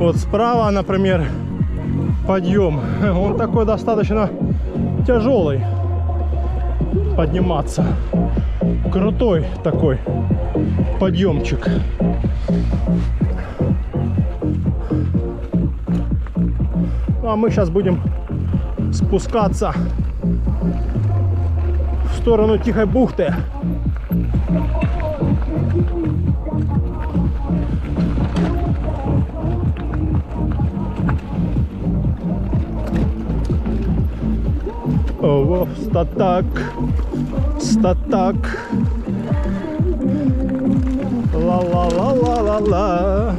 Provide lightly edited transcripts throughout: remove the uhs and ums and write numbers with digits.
Вот справа, например, подъем. Он такой достаточно тяжелый. Подниматься. Крутой такой подъемчик. А мы сейчас будем спускаться в сторону Тихой бухты. О, статак, статак. Ла-ла-ла-ла-ла-ла.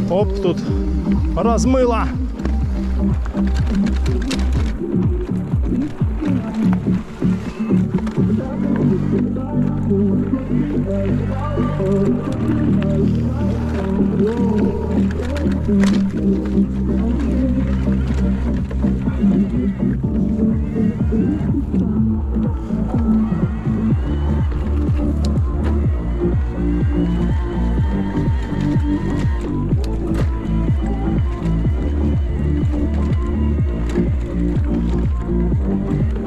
Оп, тут размыло.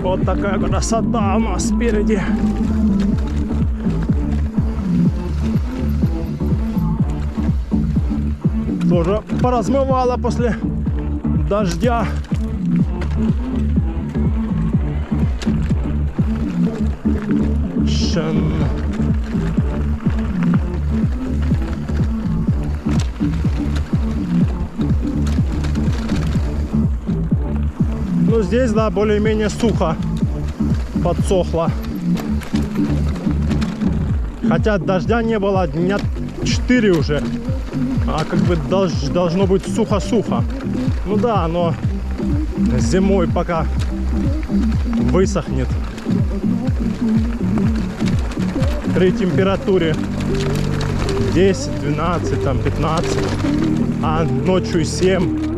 Вот такая красота у нас спереди. Тоже поразмывало после дождя. Ну здесь, да, более-менее сухо, подсохло. Хотя дождя не было дня 4 уже. А как бы должно быть сухо-сухо. Ну да, но зимой пока высохнет при температуре 10, 12, там 15, а ночью 7.